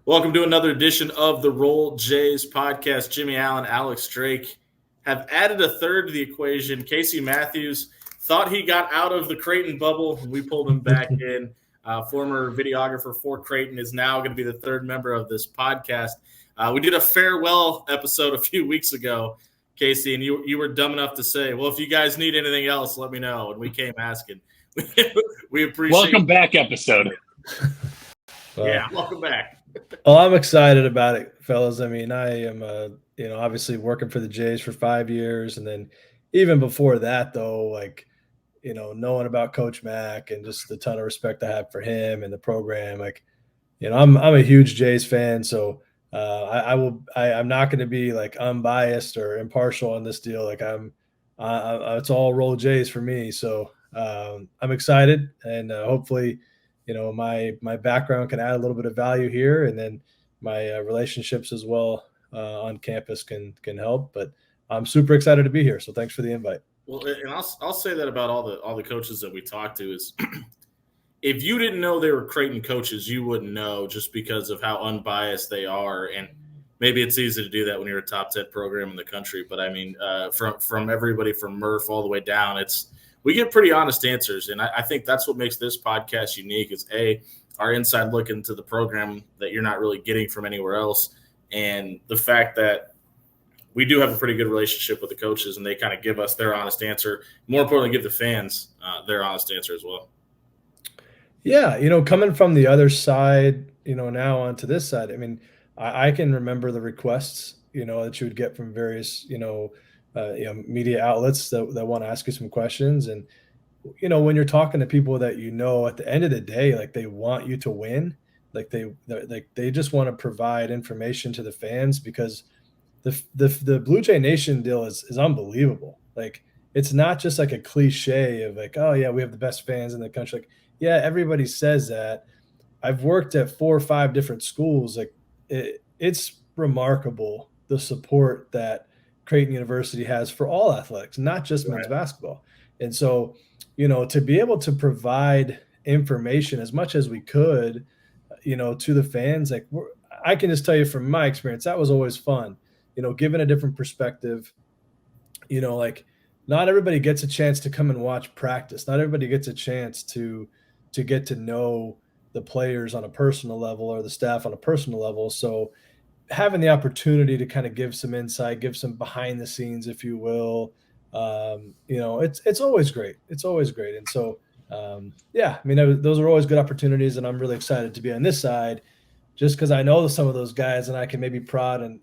Welcome to another edition of the Roll Jays podcast. Jimmy Allen, Alex Drake have added a third to the equation. Casey Matthews thought he got out of the Creighton bubble, and we pulled him back in. Former videographer for Creighton is now going to be the third member of this podcast. We did a farewell episode a few weeks ago, Casey, and you were dumb enough to say, well, if you guys need anything else, let me know. And we came asking. We appreciate Welcome back episode. Yeah, welcome back. Well, I'm excited about it, fellas. I mean, I am, obviously working for the Jays for 5 years. And then even before that, though, knowing about Coach Mack and just the ton of respect I have for him and the program, I'm a huge Jays fan. So I'm not going to be unbiased or impartial on this deal. It's all Roll Jays for me. So I'm excited, and hopefully, my background can add a little bit of value here, and then my relationships as well on campus can help. But I'm super excited to be here. So thanks for the invite. Well, and I'll say that about all the coaches that we talked to is if you didn't know they were Creighton coaches, you wouldn't know just because of how unbiased they are. And maybe it's easy to do that when you're a top 10 program in the country. But I mean, from everybody from Murph all the way down, we get pretty honest answers. And I think that's what makes this podcast unique is our inside look into the program that you're not really getting from anywhere else. And the fact that we do have a pretty good relationship with the coaches, and they kind of give us their honest answer. More importantly, give the fans their honest answer as well. Yeah. Coming from the other side, now onto this side, I mean, I can remember the requests, that you would get from various, media outlets that want to ask you some questions. And, when you're talking to people that, at the end of the day, they want you to win, they just want to provide information to the fans, because the Blue Jay Nation deal is unbelievable. It's not just a cliche of oh yeah, we have the best fans in the country. Yeah, everybody says that. I've worked at 4 or 5 different schools. It's remarkable the support that Creighton University has for all athletics, not just men's basketball. And so, to be able to provide information as much as we could, to the fans, I can just tell you from my experience, that was always fun, given a different perspective. Not everybody gets a chance to come and watch practice. Not everybody gets a chance to get to know the players on a personal level or the staff on a personal level. So having the opportunity to kind of give some insight, give some behind the scenes, if you will, it's always great. It's always great. And so, those are always good opportunities, and I'm really excited to be on this side just because I know some of those guys, and I can maybe prod and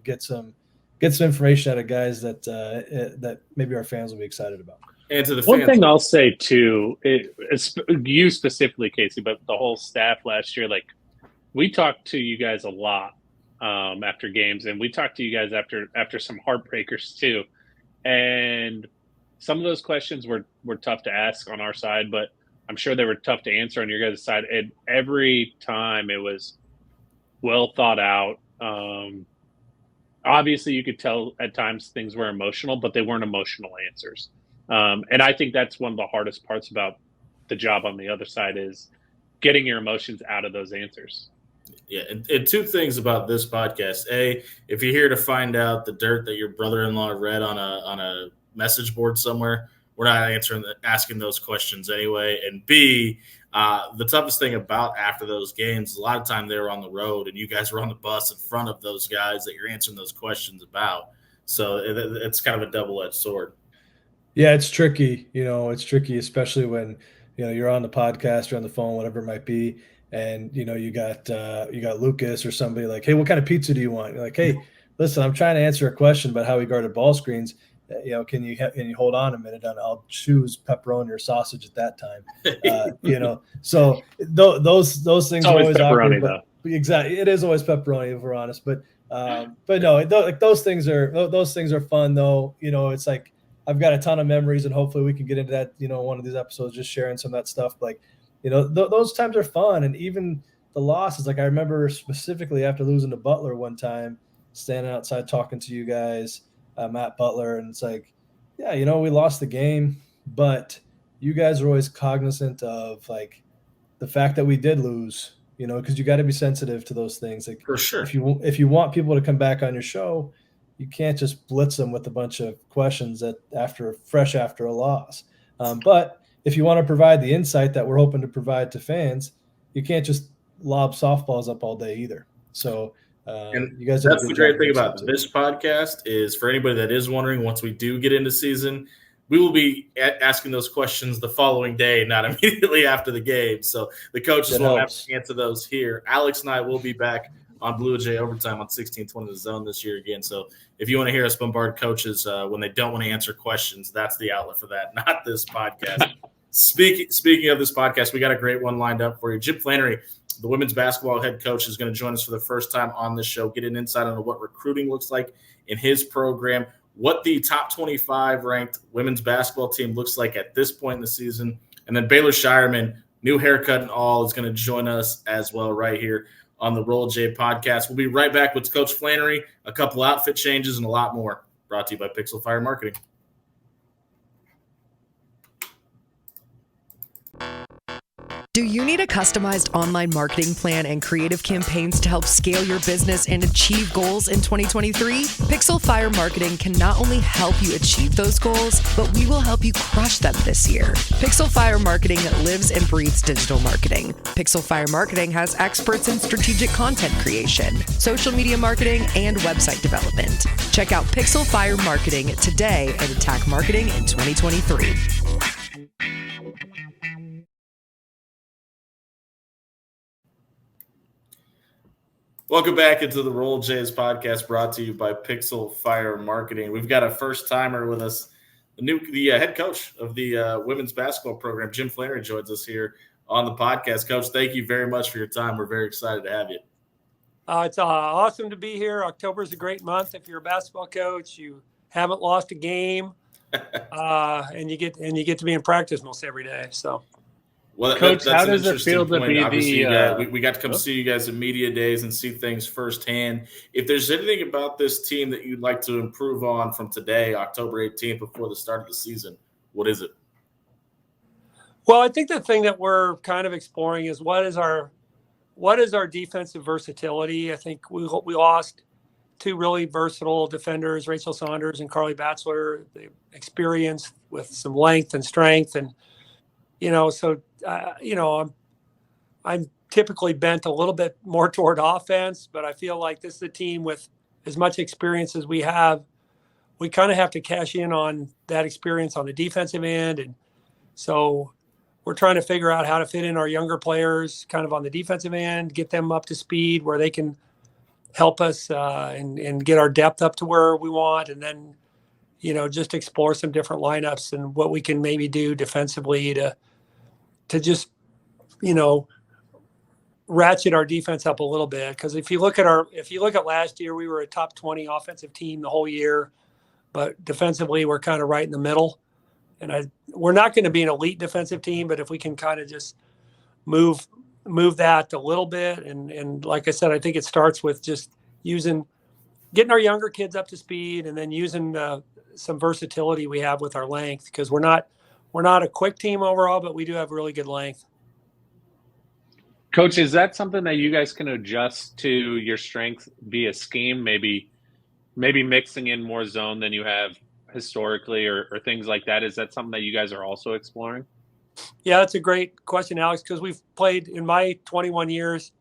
get some information out of guys that maybe our fans will be excited about. And to the one fans, thing I'll say too, you specifically, Casey, but the whole staff last year, we talked to you guys a lot after games, and we talked to you guys after some heartbreakers too. And some of those questions were tough to ask on our side, but I'm sure they were tough to answer on your guys' side. And every time it was well thought out. Obviously, you could tell at times things were emotional, but they weren't emotional answers. And I think that's one of the hardest parts about the job on the other side is getting your emotions out of those answers. Yeah, and 2 things about this podcast. A, if you're here to find out the dirt that your brother-in-law read on a message board somewhere, we're not asking those questions anyway. And B, the toughest thing about after those games, a lot of time they were on the road, and you guys were on the bus in front of those guys that you're answering those questions about. So it's kind of a double-edged sword. Yeah, it's tricky. It's tricky, especially when, you're on the podcast, you're on the phone, whatever it might be. And, you got Lucas or somebody like, hey, what kind of pizza do you want? You're like, hey, listen, I'm trying to answer a question about how we guarded ball screens. Can you hold on a minute? And I'll choose pepperoni or sausage at that time. So those things are always awkward. But exactly, it is always pepperoni if we're honest. But no, those things are fun though. It's I've got a ton of memories, and hopefully we can get into that. One of these episodes, just sharing some of that stuff. Those times are fun, and even the losses. I remember specifically after losing to Butler one time, standing outside talking to you guys. Matt Butler, and it's we lost the game, but you guys are always cognizant of the fact that we did lose, because you got to be sensitive to those things. Like For sure. if you want people to come back on your show, you can't just blitz them with a bunch of questions after a loss. But if you want to provide the insight that we're hoping to provide to fans, you can't just lob softballs up all day either. So and you guys did a that's good the great job thing with about this podcast is for anybody that is wondering, once we do get into season, we will be asking those questions the following day, not immediately after the game. So the coaches won't have to answer those here. Alex and I will be back on Blue Jay Overtime on 1620 The Zone this year again. So if you want to hear us bombard coaches when they don't want to answer questions, that's the outlet for that, not this podcast. Speaking of this podcast, we got a great one lined up for you. Jim Flanery, the women's basketball head coach, is going to join us for the first time on this show, get an insight on what recruiting looks like in his program, what the top 25 ranked women's basketball team looks like at this point in the season. And then Baylor Schierman, new haircut and all, is going to join us as well right here on the Roll J podcast. We'll be right back with Coach Flanery, a couple outfit changes, and a lot more. Brought to you by Pixel Fire Marketing. Do you need a customized online marketing plan and creative campaigns to help scale your business and achieve goals in 2023? Pixel Fire Marketing can not only help you achieve those goals, but we will help you crush them this year. Pixel Fire Marketing lives and breathes digital marketing. Pixel Fire Marketing has experts in strategic content creation, social media marketing, and website development. Check out Pixel Fire Marketing today and attack marketing in 2023. Welcome back into the Roll Jays podcast, brought to you by Pixel Fire Marketing. We've got a first-timer with us, the head coach of the women's basketball program. Jim Flanery joins us here on the podcast. Coach, thank you very much for your time. We're very excited to have you. It's awesome to be here. October is a great month. If you're a basketball coach, you haven't lost a game, and you get to be in practice most every day. So. Well, Coach, that's how an does it interesting feel point. to be Obviously, we got to come see you guys at media days and see things firsthand. If there's anything about this team that you'd like to improve on from today, October 18th, before the start of the season, what is it? Well, I think the thing that we're kind of exploring is what is our defensive versatility. I think we lost two really versatile defenders, Rachel Saunders and Carly Batchelor, the experience with some length and strength, and I'm typically bent a little bit more toward offense, but I feel like this is a team with as much experience as we have. We kind of have to cash in on that experience on the defensive end. And so we're trying to figure out how to fit in our younger players kind of on the defensive end, get them up to speed where they can help us and get our depth up to where we want. And then, just explore some different lineups and what we can maybe do defensively to just, ratchet our defense up a little bit. Because if you look at last year, we were a top 20 offensive team the whole year, but defensively we're kind of right in the middle. And we're not going to be an elite defensive team, but if we can kind of just move that a little bit, and like I said, I think it starts with just getting our younger kids up to speed, and then using some versatility we have with our length, because we're not a quick team overall, but we do have really good length. Coach, is that something that you guys can adjust to your strength via scheme? Maybe mixing in more zone than you have historically, or things like that. Is that something that you guys are also exploring? Yeah, that's a great question, Alex, because we've played, in my 21 years,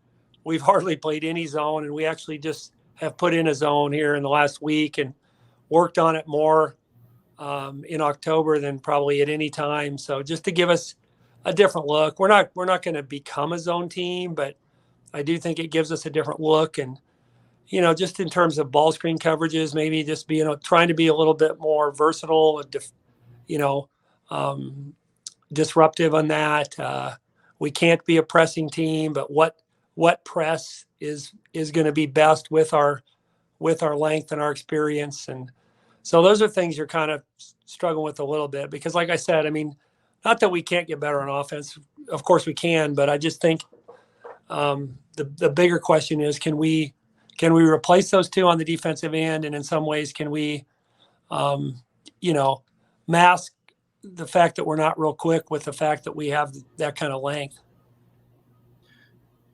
we've hardly played any zone, and we actually just have put in a zone here in the last week and worked on it more in October than probably at any time. So just to give us a different look. We're not going to become a zone team, but I do think it gives us a different look. And, just in terms of ball screen coverages, maybe just trying to be a little bit more versatile, disruptive on that. We can't be a pressing team, but what press is going to be best with our length and our experience. And so those are things you're kind of struggling with a little bit, because like I said, not that we can't get better on offense. Of course we can, but I just think the bigger question is, can we replace those two on the defensive end? And in some ways, can we, mask the fact that we're not real quick with the fact that we have that kind of length?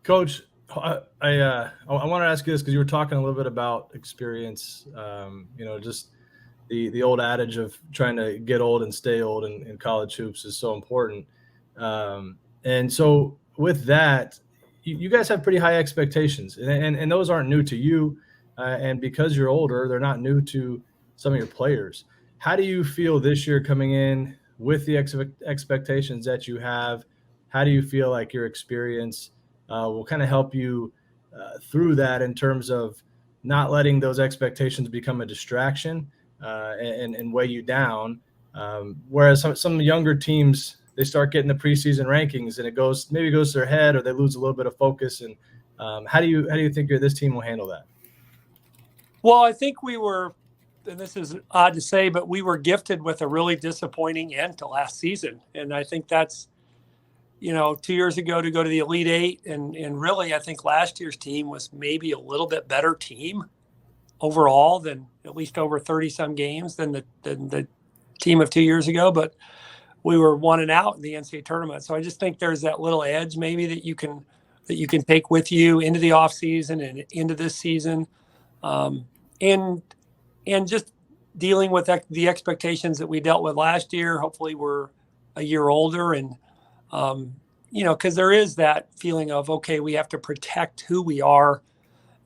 Coach, I want to ask you this because you were talking a little bit about experience. Just the old adage of trying to get old and stay old in college hoops is so important. And so with that, you guys have pretty high expectations, and those aren't new to you. And because you're older, they're not new to some of your players. How do you feel this year coming in with the expectations that you have? How do you feel like your experience will kind of help you through that in terms of not letting those expectations become a distraction and weigh you down? Whereas some younger teams, they start getting the preseason rankings and it goes to their head, or they lose a little bit of focus. And how do you think this team will handle that? Well, I think we were, and this is odd to say, but we were gifted with a really disappointing end to last season. And I think that's, 2 years ago to go to the Elite Eight. And really, I think last year's team was maybe a little bit better team overall than at least over 30 some games than the team of 2 years ago. But we were 1-out in the NCAA tournament. So I just think there's that little edge maybe that you can take with you into the off season and into this season. And just dealing with the expectations that we dealt with last year. Hopefully we're a year older, and because there is that feeling of, okay, we have to protect who we are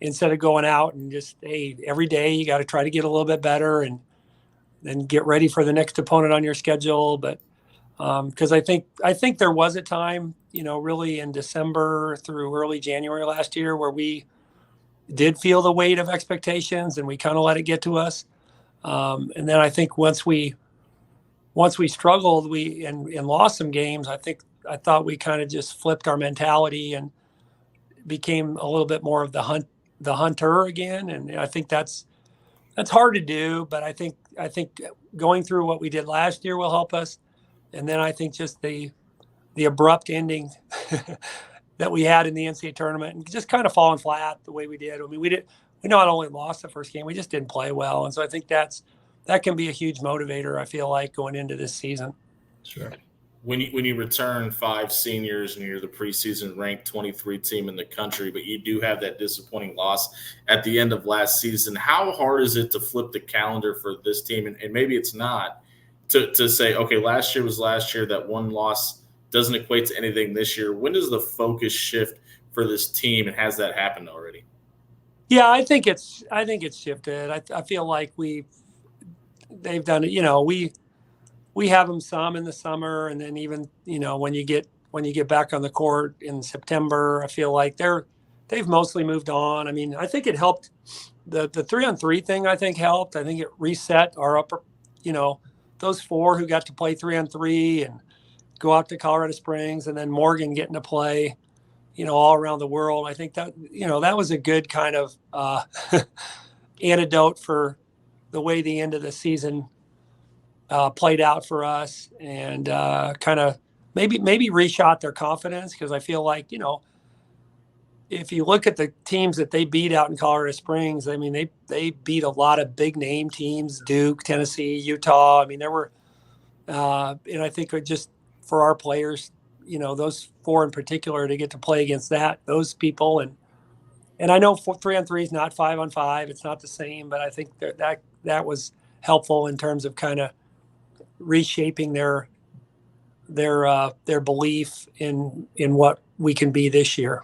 instead of going out and just, hey, every day you got to try to get a little bit better and then get ready for the next opponent on your schedule. But because I think there was a time, really in December through early January last year where we did feel the weight of expectations and we kind of let it get to us. And then I think once we struggled, and lost some games, I thought we kind of just flipped our mentality and became a little bit more of the hunter again. And I think that's hard to do, but I think going through what we did last year will help us. And then I think just the abrupt ending that we had in the NCAA tournament and just kind of falling flat the way we did. I mean, we not only lost the first game, we just didn't play well. And so I think that can be a huge motivator, I feel like, going into this season. Sure. When you return 5 seniors and you're the preseason ranked 23 team in the country, but you do have that disappointing loss at the end of last season, how hard is it to flip the calendar for this team? And maybe it's not to say, okay, last year was last year, that one loss doesn't equate to anything this year. When does the focus shift for this team, and has that happened already? Yeah, I think it's shifted. I feel like they've done it. We have them some in the summer, and then even when you get back on the court in September, I feel like they've mostly moved on. I mean, I think it helped the 3-on-3 thing. I think helped. I think it reset our upper, those 4 who got to play 3-on-3 and go out to Colorado Springs, and then Morgan getting to play, all around the world. I think that that was a good kind of antidote for the way the end of the season played out for us, and kind of maybe reshot their confidence, because I feel like, if you look at the teams that they beat out in Colorado Springs, I mean, they beat a lot of big name teams, Duke, Tennessee, Utah. I mean, there were, and I think just for our players, those 4 in particular, to get to play against those people. And I know 3-on-3 is not 5-on-5. It's not the same, but I think that was helpful in terms of kind of reshaping their belief in what we can be this year.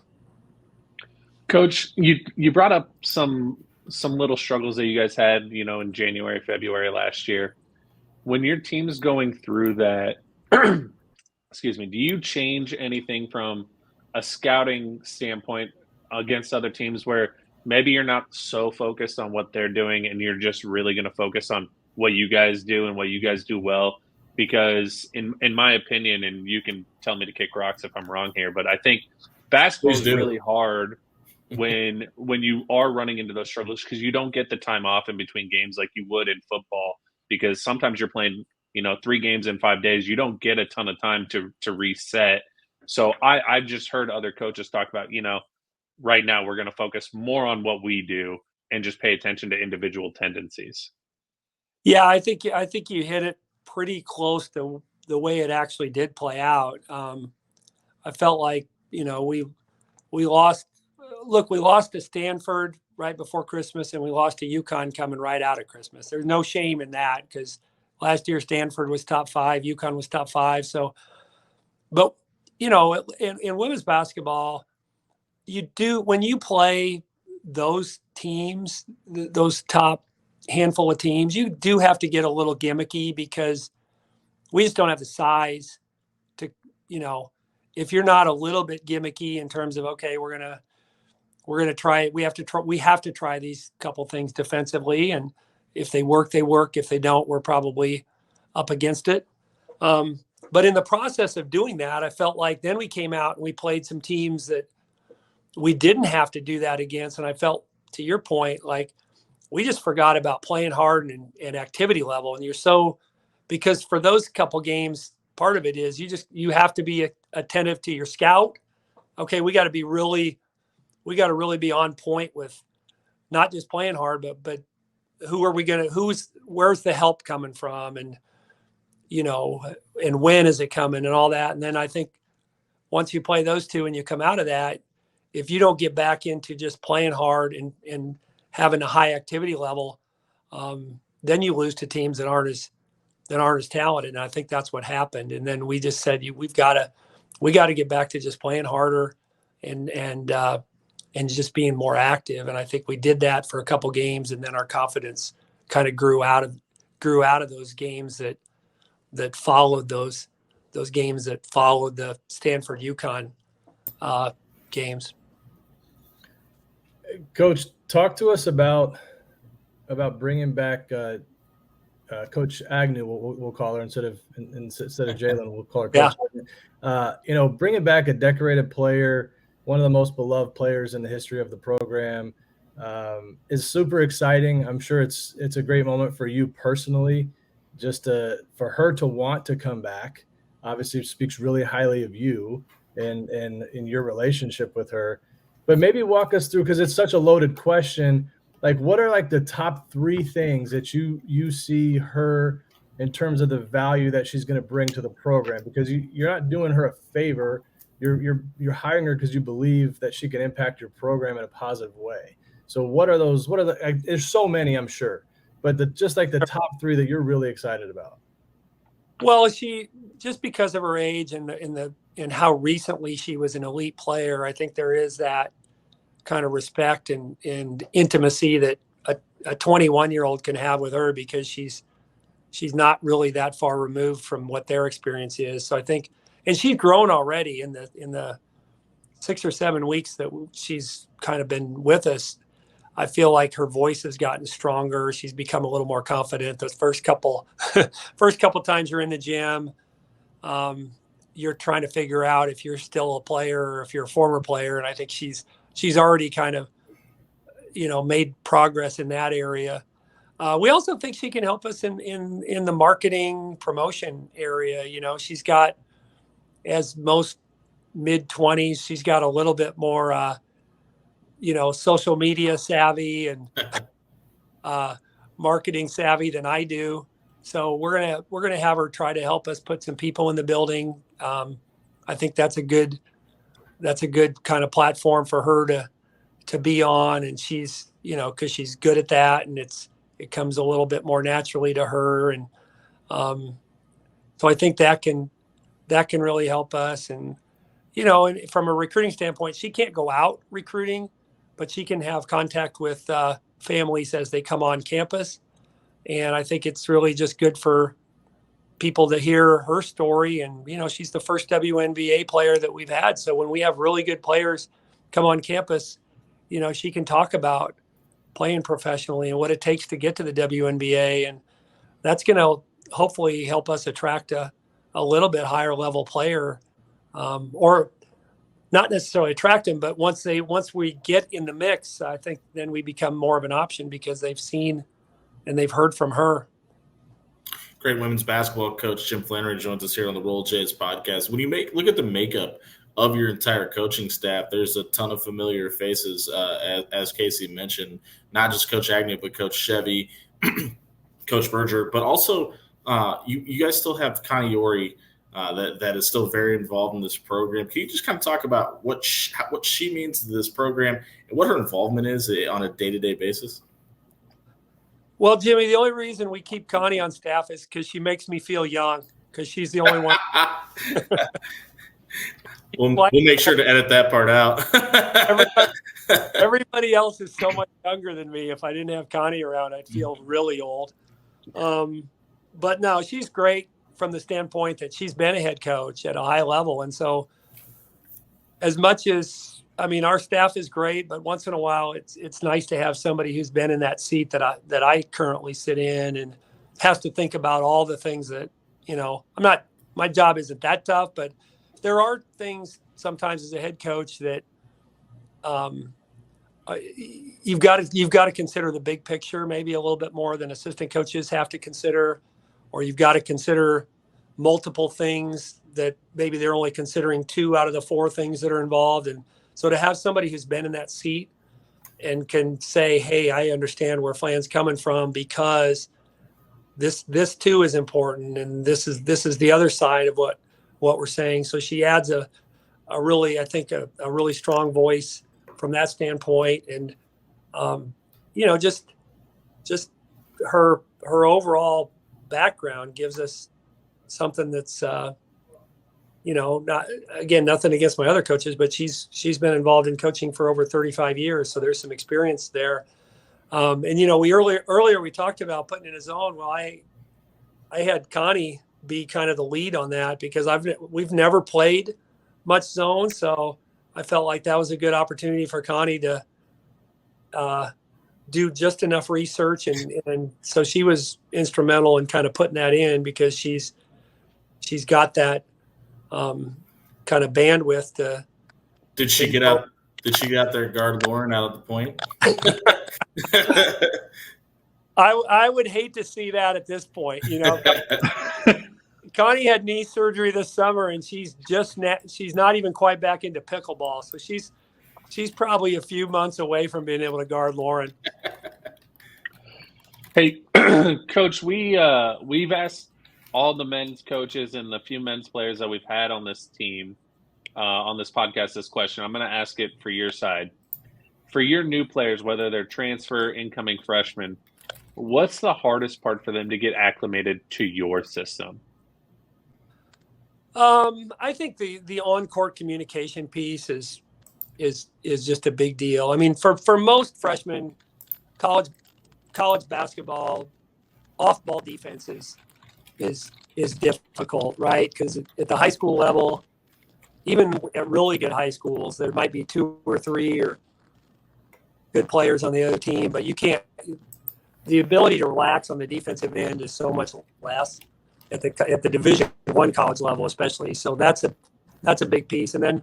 Coach, you brought up some little struggles that you guys had, in January, February last year. When your team's going through that, excuse me, do you change anything from a scouting standpoint against other teams where maybe you're not so focused on what they're doing and you're just really going to focus on what you guys do and what you guys do well? Because in my opinion, and you can tell me to kick rocks if I'm wrong here, but I think basketball is really hard when you are running into those struggles, because you don't get the time off in between games like you would in football, because sometimes you're playing 3 games in 5 days. You don't get a ton of time to reset. So I've just heard other coaches talk about, right now we're going to focus more on what we do and just pay attention to individual tendencies. Yeah, I think you hit it pretty close to the way it actually did play out. I felt like, we lost. Look, we lost to Stanford right before Christmas, and we lost to UConn coming right out of Christmas. There's no shame in that because last year Stanford was top 5, UConn was top 5. So, but in women's basketball, you do when you play those teams, those top handful of teams, you do have to get a little gimmicky because we just don't have the size to, if you're not a little bit gimmicky in terms of, okay, we're gonna try it. We have to try these couple things defensively, and if they work, they work. If they don't, we're probably up against it. But in the process of doing that, I felt like then we came out and we played some teams that we didn't have to do that against. And I felt, to your point, like we just forgot about playing hard and activity level. And because for those couple games, part of it is you have to be attentive to your scout. Okay, we got to really be on point with not just playing hard, but where's the help coming from, and and when is it coming and all that. And then I think once you play those two and you come out of that, if you don't get back into just playing hard and having a high activity level, then you lose to teams that aren't as talented. And I think that's what happened. And then we just said, we got to get back to just playing harder and just being more active. And I think we did that for a couple games, and then our confidence kind of grew out of those games that followed those games that followed the Stanford UConn games. Coach, talk to us about bringing back Coach Agnew. We'll call her instead of Jalen. We'll call her Coach. Yeah. Bringing back a decorated player, one of the most beloved players in the history of the program, is super exciting. I'm sure it's a great moment for you personally, just for her to want to come back. Obviously, it speaks really highly of you and in your relationship with her. But maybe walk us through, because it's such a loaded question. Like, what are like the top 3 things that you see her in terms of the value that she's going to bring to the program? Because you're not doing her a favor. You're hiring her because you believe that she can impact your program in a positive way. So what are those? There's so many, I'm sure, but just like the top 3 that you're really excited about. Well, she, just because of her age and how recently she was an elite player, I think there is that kind of respect and intimacy that a 21-year-old can have with her, because she's not really that far removed from what their experience is. So I think, and she's grown already in the 6 or 7 weeks that she's kind of been with us. I feel like her voice has gotten stronger. She's become a little more confident. Those first couple times you're in the gym, you're trying to figure out if you're still a player or if you're a former player. And I think she's already kind of, made progress in that area. We also think she can help us in the marketing promotion area. She's got, as most mid-20s, she's got a little bit more, social media savvy and marketing savvy than I do. So we're gonna have her try to help us put some people in the building. I think that's a good kind of platform for her to be on, and she's, because she's good at that, and it comes a little bit more naturally to her, and so I think that can really help us. And and from a recruiting standpoint, she can't go out recruiting, but she can have contact with families as they come on campus. And I think it's really just good for people to hear her story. And, she's the first WNBA player that we've had. So when we have really good players come on campus, she can talk about playing professionally and what it takes to get to the WNBA. And that's going to hopefully help us attract a little bit higher level player, or not necessarily attract them, but once we get in the mix, I think then we become more of an option because they've seen and they've heard from her. Great women's basketball coach Jim Flanery joins us here on the Roll Jays podcast. When you look at the makeup of your entire coaching staff, there's a ton of familiar faces, as Casey mentioned, not just Coach Agnew, but Coach Chevy, Coach Berger, but also you guys still have Connie Ori that is still very involved in this program. Can you just kind of talk about what she means to this program and what her involvement is on a day-to-day basis? Well, Jimmy, the only reason we keep Connie on staff is because she makes me feel young, because she's the only one. We'll make sure to edit that part out. Everybody else is so much younger than me. If I didn't have Connie around, I'd feel really old. But no, she's great from the standpoint that she's been a head coach at a high level. And so as much as, I mean, our staff is great, but once in a while it's nice to have somebody who's been in that seat that I currently sit in and has to think about all the things that, my job isn't that tough, but there are things sometimes as a head coach that you've got to consider the big picture, maybe a little bit more than assistant coaches have to consider, or you've got to consider multiple things that maybe they're only considering 2 out of the 4 things that are involved. And so to have somebody who's been in that seat and can say, hey, I understand where Flan's coming from because this too is important. And this is the other side of what we're saying. So she adds a really, I think a really strong voice from that standpoint. And, just her overall background gives us something that's, not, again, nothing against my other coaches, but she's been involved in coaching for over 35 years. So there's some experience there. And, we earlier we talked about putting in a zone. Well, I had Connie be kind of the lead on that because we've never played much zone. So I felt like that was a good opportunity for Connie to do just enough research. And so she was instrumental in kind of putting that in because she's got that kind of bandwidth to. Did she get out there and guard Lauren out of the point? I would hate to see that at this point, Connie had knee surgery this summer and she's not even quite back into pickleball. So she's probably a few months away from being able to guard Lauren. Hey, Coach, we've asked all the men's coaches and the few men's players that we've had on this team, on this podcast, this question. I'm going to ask it for your side. For your new players, whether they're transfer, incoming freshmen, what's the hardest part for them to get acclimated to your system? I think the on-court communication piece is just a big deal. I mean, for most freshmen, college basketball, off-ball defense is difficult, right? Because at the high school level, even at really good high schools, there might be 2 or 3 or good players on the other team, but you can't. The ability to relax on the defensive end is so much less at the Division I college level, especially. So that's a big piece. And then,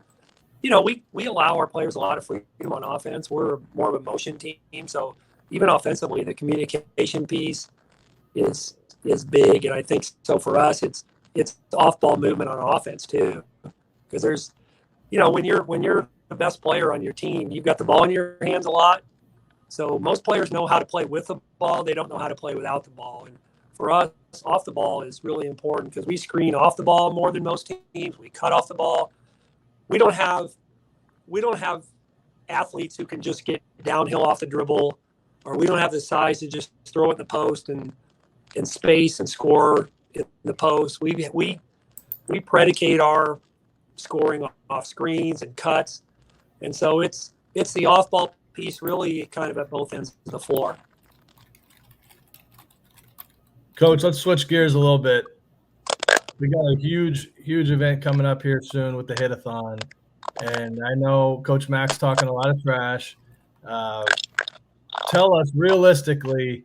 we allow our players a lot of freedom on offense. We're more of a motion team, so even offensively, the communication piece is big. And I think so for us, it's off-ball movement on offense too, because there's, when you're the best player on your team, you've got the ball in your hands a lot. So most players know how to play with the ball. They don't know how to play without the ball. And for us, off the ball is really important because we screen off the ball more than most teams. We cut off the ball. We don't have athletes who can just get downhill off the dribble, or we don't have the size to just throw it in the post and space and score in the post. We predicate our scoring off screens and cuts. And so it's the off-ball piece really kind of at both ends of the floor. Coach, let's switch gears a little bit. We got a huge event coming up here soon with the Hit-a-thon. And I know Coach Mack's talking a lot of trash. Tell us realistically,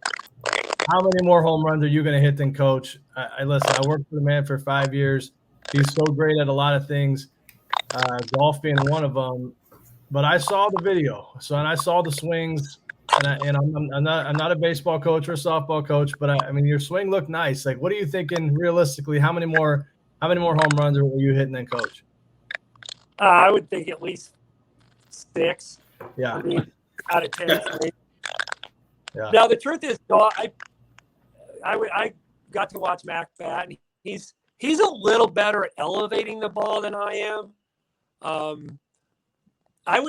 how many more home runs are you going to hit than Coach? I worked for the man for 5 years. He's so great at a lot of things, golf being one of them. But I saw the video, and I saw the swings, and I'm not a baseball coach or a softball coach, but I mean your swing looked nice. Like, what are you thinking realistically? How many more home runs are you hitting than Coach? I would think at least 6. Yeah. I mean, out of 10. Yeah. Now the truth is, I got to watch Mac bat, and he's he's a little better at elevating the ball than I am. I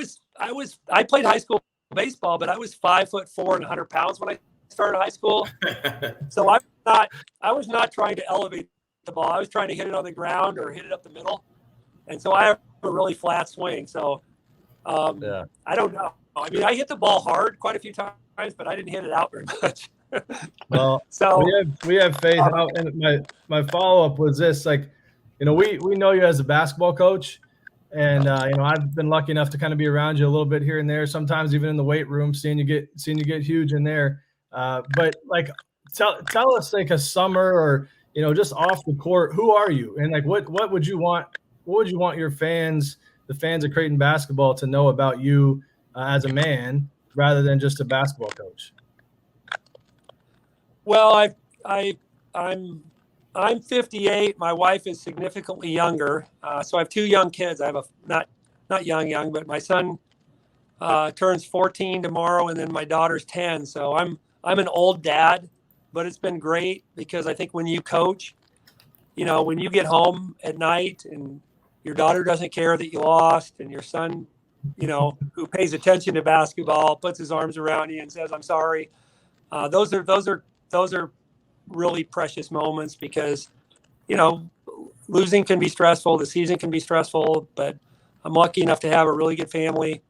played high school baseball, but I was 5'4" and 100 pounds when I started high school. So I was not trying to elevate the ball. I was trying to hit it on the ground or hit it up the middle. And so I have a really flat swing. So I don't know. I mean, I hit the ball hard quite a few times, but I didn't hit it out very much. Well, so we have faith. And my follow-up was this, like, you know, we know you as a basketball coach, and you know, I've been lucky enough to kind of be around you a little bit here and there, sometimes even in the weight room, seeing you get huge in there. But like, tell us, like, a summer or, you know, just off the court, who are you? And like, what would you want? What would you want your fans, the fans of Creighton basketball, to know about you as a man rather than just a basketball coach? Well, I'm 58. My wife is significantly younger, so I have 2 young kids. I have not young, but my son turns 14 tomorrow, and then my daughter's 10. So I'm an old dad, but it's been great because I think when you coach, you know, when you get home at night and your daughter doesn't care that you lost, and your son, you know, who pays attention to basketball, puts his arms around you and says, "I'm sorry." Those are really precious moments because, you know, losing can be stressful. The season can be stressful, but I'm lucky enough to have a really good family.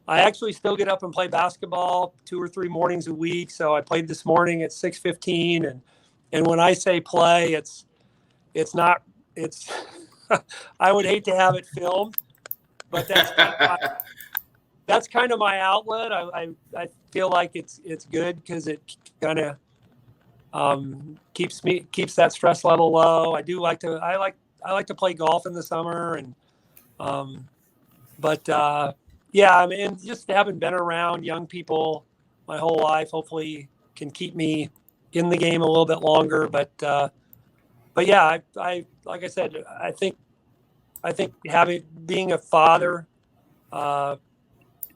I actually still get up and play basketball 2 or 3 mornings a week. So I played this morning at 6:15, and when I say play, it's I would hate to have it filmed, but that's kind of my outlet. I feel like it's good because it kind of keeps that stress level low. I like to play golf in the summer, and yeah, I mean, just having been around young people my whole life, hopefully can keep me in the game a little bit longer. But yeah, I like I said, I think being a father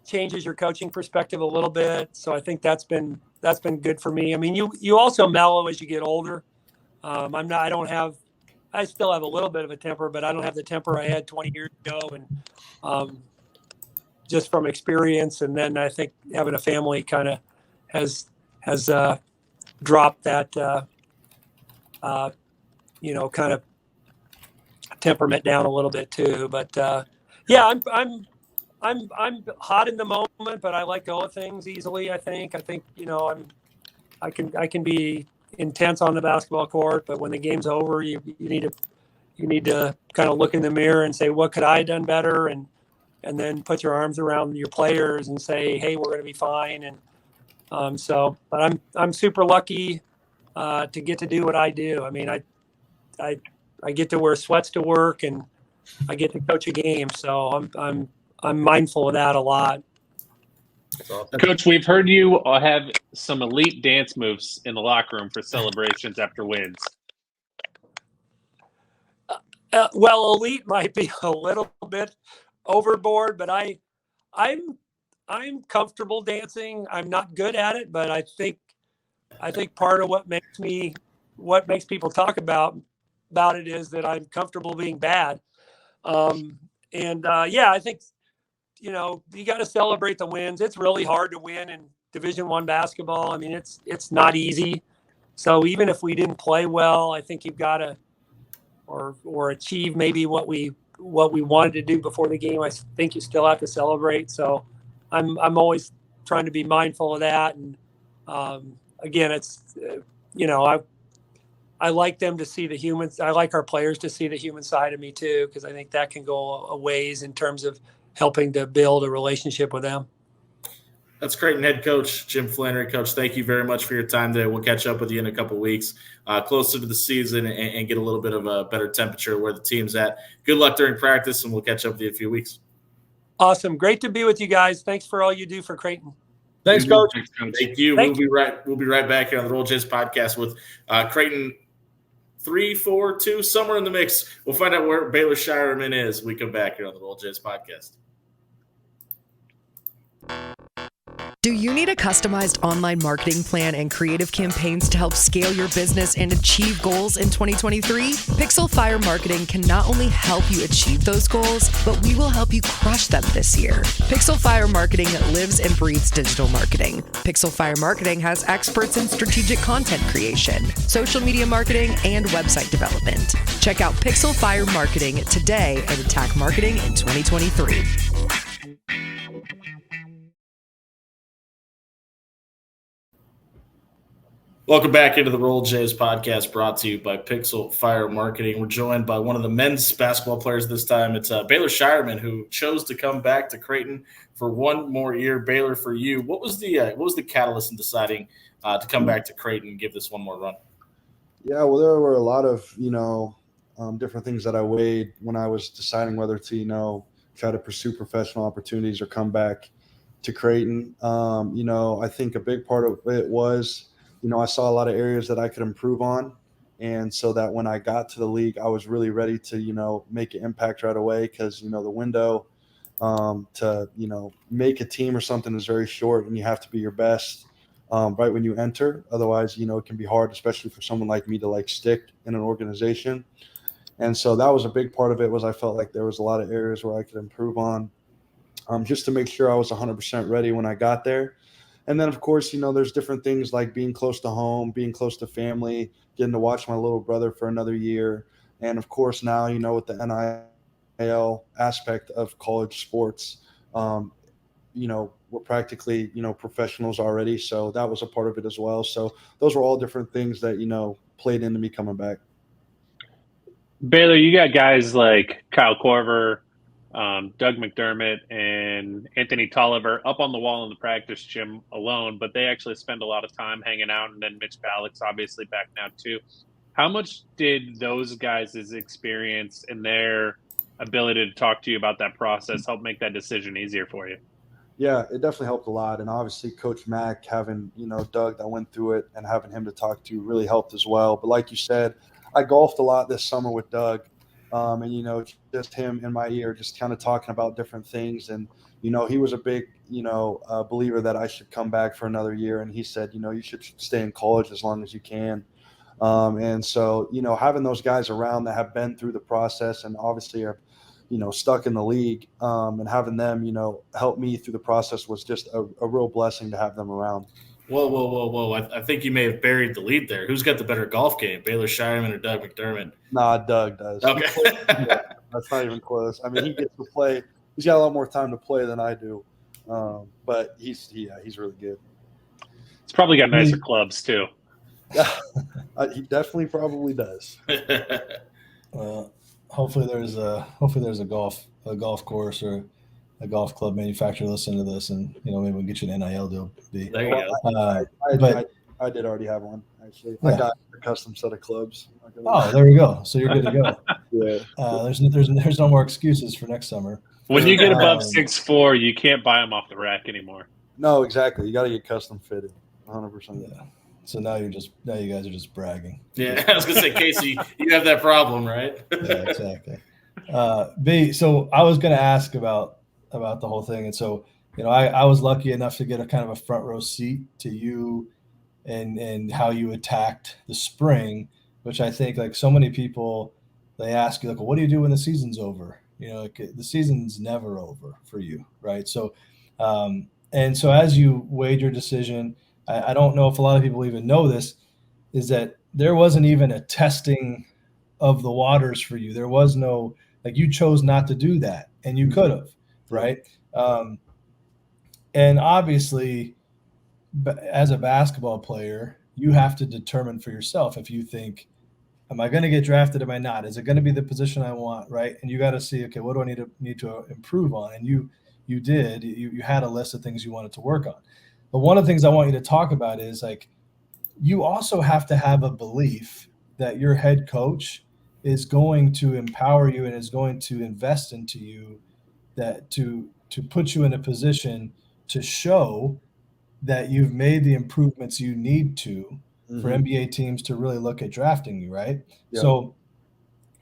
changes your coaching perspective a little bit. So I think that's been good for me. I mean, you also mellow as you get older. I still have a little bit of a temper, but I don't have the temper I had 20 years ago. And just from experience. And then I think having a family kind of has dropped that, you know, kind of temperament down a little bit too. But yeah, I'm hot in the moment, but I let go of things easily. I think, you know, I can be intense on the basketball court, but when the game's over, you need to kind of look in the mirror and say, what could I have done better? And then put your arms around your players and say, hey, we're going to be fine. And but I'm super lucky to get to do what I do. I mean, I get to wear sweats to work, and I get to coach a game. So I'm mindful of that a lot. Coach, we've heard you have some elite dance moves in the locker room for celebrations after wins. Well, elite might be a little bit overboard, but I'm comfortable dancing. I'm not good at it, but I think part of what makes people talk about it is that I'm comfortable being bad. Yeah, I think, you know, you got to celebrate the wins. It's really hard to win in Division I basketball. I mean, it's not easy. So even if we didn't play well, I think you've got to or achieve maybe what we wanted to do before the game. I think you still have to celebrate. So I'm always trying to be mindful of that. And again, it's you know, I like them to see the humans. I like our players to see the human side of me too, because I think that can go a ways in terms of helping to build a relationship with them. That's Creighton head coach Jim Flanery. Coach, thank you very much for your time today. We'll catch up with you in a couple of weeks, closer to the season, and get a little bit of a better temperature where the team's at. Good luck during practice, and we'll catch up with you in a few weeks. Awesome. Great to be with you guys. Thanks for all you do for Creighton. Thanks, Coach. Thank you. We'll be right back here on the Roll Jays podcast with Creighton 3, 4, 2, somewhere in the mix. We'll find out where Baylor Schierman is when we come back here on the Roll Jays podcast. Do you need a customized online marketing plan and creative campaigns to help scale your business and achieve goals in 2023? Pixel Fire Marketing can not only help you achieve those goals, but we will help you crush them this year. Pixel Fire Marketing lives and breathes digital marketing. Pixel Fire Marketing has experts in strategic content creation, social media marketing, and website development. Check out Pixel Fire Marketing today and attack marketing in 2023. Welcome back into the Roll Jays podcast, brought to you by Pixel Fire Marketing. We're joined by one of the men's basketball players this time. It's Baylor Schierman, who chose to come back to Creighton for one more year. Baylor, for you, what was the catalyst in deciding to come back to Creighton and give this one more run? Yeah, well, there were a lot of different things that I weighed when I was deciding whether to try to pursue professional opportunities or come back to Creighton. I think a big part of it was, I saw a lot of areas that I could improve on. And so that when I got to the league, I was really ready to, make an impact right away because, the window to, make a team or something is very short and you have to be your best right when you enter. Otherwise, it can be hard, especially for someone like me to stick in an organization. And so that was a big part of it was I felt like there was a lot of areas where I could improve on just to make sure I was 100% ready when I got there. And then, of course, there's different things like being close to home, being close to family, getting to watch my little brother for another year. And, of course, now, with the NIL aspect of college sports, we're practically, professionals already. So that was a part of it as well. So those were all different things that, played into me coming back. Baylor, you got guys like Kyle Korver, Doug McDermott, and Anthony Tolliver up on the wall in the practice gym alone, but they actually spend a lot of time hanging out. And then Mitch Ballock's obviously back now too. How much did those guys' experience and their ability to talk to you about that process help make that decision easier for you? Yeah, it definitely helped a lot. And obviously Coach Mack having, Doug that went through it and having him to talk to really helped as well. But like you said, I golfed a lot this summer with Doug. And, just him in my ear, just kind of talking about different things. And, he was a big, believer that I should come back for another year. And he said, you should stay in college as long as you can. And so, having those guys around that have been through the process and obviously are, stuck in the league and having them, help me through the process was just a real blessing to have them around. Whoa. I think you may have buried the lead there. Who's got the better golf game, Baylor Schierman or Doug McDermott? Nah, Doug does. Okay. Yeah, that's not even close. I mean, he gets to play. He's got a lot more time to play than I do. But he's really good. He's probably got nicer clubs too. Yeah, he definitely probably does. Well, hopefully there's a golf course or a golf club manufacturer listening to this, and maybe we can get you an NIL deal. There you go. I did already have one actually. Yeah. I got a custom set of clubs. Oh, there we go. So you're good to go. Yeah. There's no more excuses for next summer. When you get above 6'4", you can't buy them off the rack anymore. No, exactly. You got to get custom fitted. 100%. Yeah. So now you guys are just bragging. Yeah, I was gonna say, Casey, you have that problem, right? Yeah, exactly. So I was gonna ask about the whole thing, and so I was lucky enough to get a kind of a front row seat to you and how you attacked the spring, which I think like so many people, they ask you like, well, what do you do when the season's over? The season's never over for you, right? So, and so as you weighed your decision, I don't know if a lot of people even know this, is that there wasn't even a testing of the waters for you. There was no, you chose not to do that, and you could have, right? And obviously, as a basketball player, you have to determine for yourself if you think, am I going to get drafted? Am I not? Is it going to be the position I want, right? And you got to see, okay, what do I need to improve on? And you did. You had a list of things you wanted to work on. But one of the things I want you to talk about is you also have to have a belief that your head coach is going to empower you and is going to invest into you, that to put you in a position to show that you've made the improvements you need to for NBA teams to really look at drafting you, right? Yep. So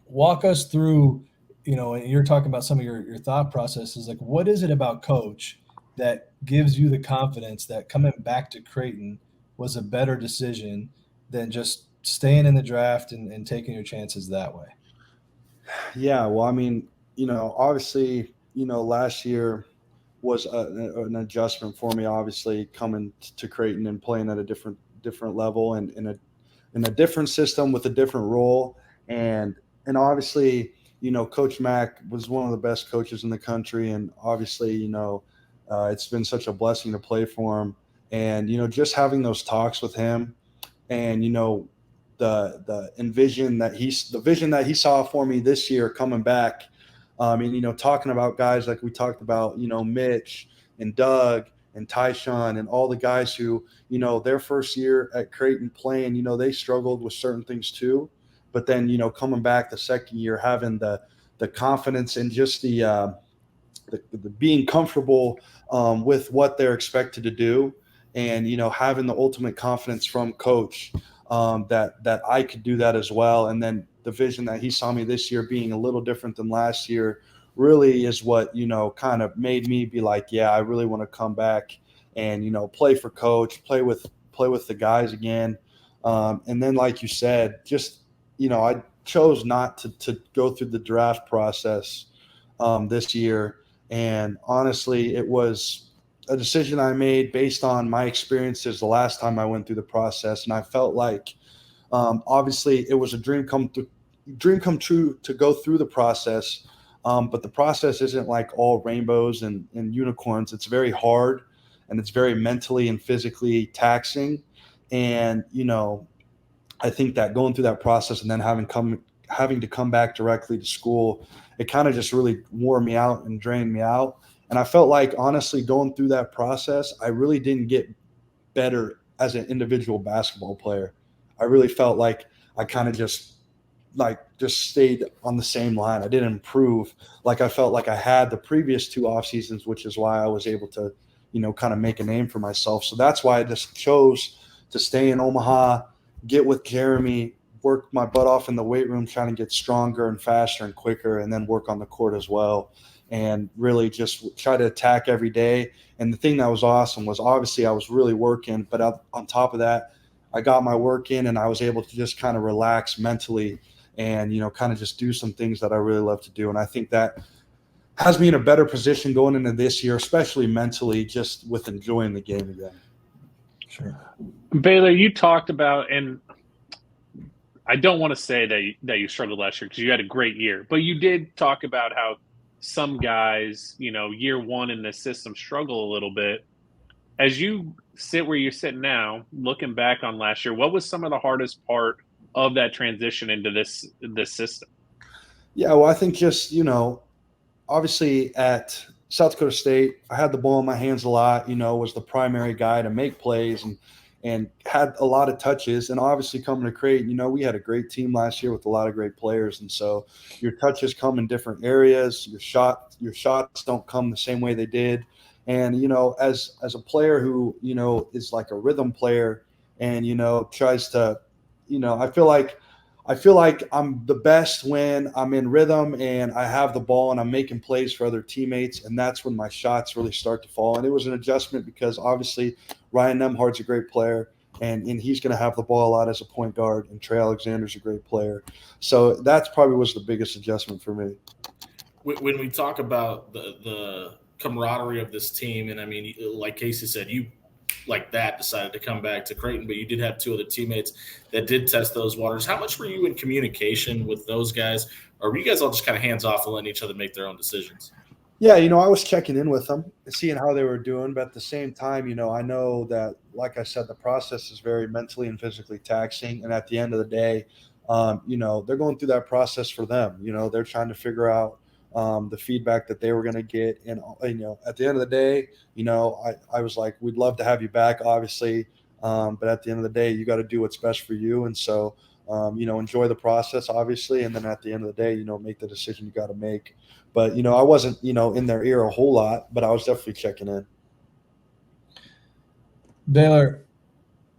walk us through, and you're talking about some of your thought processes, what is it about coach that gives you the confidence that coming back to Creighton was a better decision than just staying in the draft and taking your chances that way? Yeah, well, I mean, obviously, last year was an adjustment for me. Obviously, coming to Creighton and playing at a different level and in a different system with a different role, and obviously, Coach Mack was one of the best coaches in the country, and obviously, it's been such a blessing to play for him, and just having those talks with him, and the vision that he saw for me this year coming back. And talking about guys like we talked about, Mitch and Doug and Tyshawn and all the guys who, their first year at Creighton playing, they struggled with certain things too. But then, coming back the second year, having the confidence and just the being comfortable with what they're expected to do, and having the ultimate confidence from Coach that I could do that as well. And then the vision that he saw me this year being a little different than last year really is what kind of made me be like, yeah, I really want to come back and play for Coach, play with the guys again. And then, like you said, just I chose not to go through the draft process this year. And honestly, it was a decision I made based on my experiences the last time I went through the process. And I felt like, obviously, it was a dream come true to go through the process. But the process isn't like all rainbows and unicorns. It's very hard, and it's very mentally and physically taxing. And, I think that going through that process and then having to come back directly to school, it kind of just really wore me out and drained me out. And I felt like, honestly, going through that process, I really didn't get better as an individual basketball player. I really felt like I kind of just stayed on the same line. I didn't improve like I felt like I had the previous 2 off seasons, which is why I was able to, kind of make a name for myself. So that's why I just chose to stay in Omaha, get with Jeremy, work my butt off in the weight room, trying to get stronger and faster and quicker, and then work on the court as well. And really just try to attack every day. And the thing that was awesome was, obviously, I was really working, but on top of that, I got my work in and I was able to just kind of relax mentally and, kind of just do some things that I really love to do. And I think that has me in a better position going into this year, especially mentally, just with enjoying the game again. Sure. Baylor, you talked about, and I don't want to say that you struggled last year because you had a great year, but you did talk about how some guys, year one in this system struggle a little bit. As you sit where you're sitting now, looking back on last year, what was some of the hardest part of that transition into this system? Yeah, well, I think just, obviously at South Dakota State, I had the ball in my hands a lot, was the primary guy to make plays and had a lot of touches. And obviously coming to Creighton, we had a great team last year with a lot of great players. And so your touches come in different areas. Your shots don't come the same way they did. And, as a player who, is like a rhythm player and, tries to, I feel like I'm the best when I'm in rhythm and I have the ball and I'm making plays for other teammates. And that's when my shots really start to fall. And it was an adjustment because obviously Ryan Nemhard's a great player and he's going to have the ball a lot as a point guard, and Trey Alexander's a great player. So that's probably was the biggest adjustment for me. When we talk about the camaraderie of this team, and I mean, like Casey said, you like that decided to come back to Creighton, but you did have 2 other teammates that did test those waters. How much were you in communication with those guys, or were you guys all just kind of hands off and letting each other make their own decisions? Yeah, I was checking in with them and seeing how they were doing, but at the same time, I know that, like I said, the process is very mentally and physically taxing, and at the end of the day, they're going through that process for them. They're trying to figure out the feedback that they were going to get. And, at the end of the day, I was like, we'd love to have you back, obviously. But at the end of the day, you got to do what's best for you. And so, enjoy the process, obviously. And then at the end of the day, make the decision you got to make. But, I wasn't, in their ear a whole lot, but I was definitely checking in. Baylor,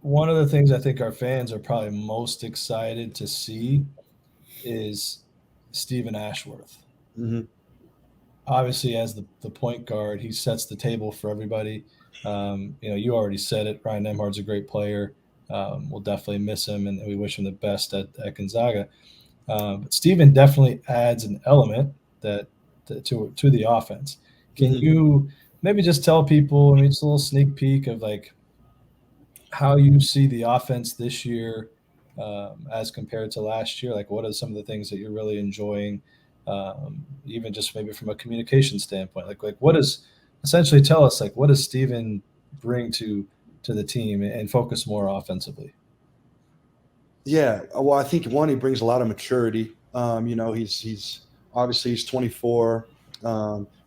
one of the things I think our fans are probably most excited to see is Stephen Ashworth. Mm-hmm. obviously as the point guard, he sets the table for everybody. You already said it. Ryan Nembhard's a great player. We'll definitely miss him, and we wish him the best at Gonzaga. But Steven definitely adds an element to the offense. Can you maybe just tell people, just a little sneak peek of like how you see the offense this year as compared to last year? Like, what are some of the things that you're really enjoying, even just maybe from a communication standpoint? Like what does essentially tell us, like, what does Steven bring to the team and focus more offensively? Yeah, well, I think one, he brings a lot of maturity. He's obviously he's 24.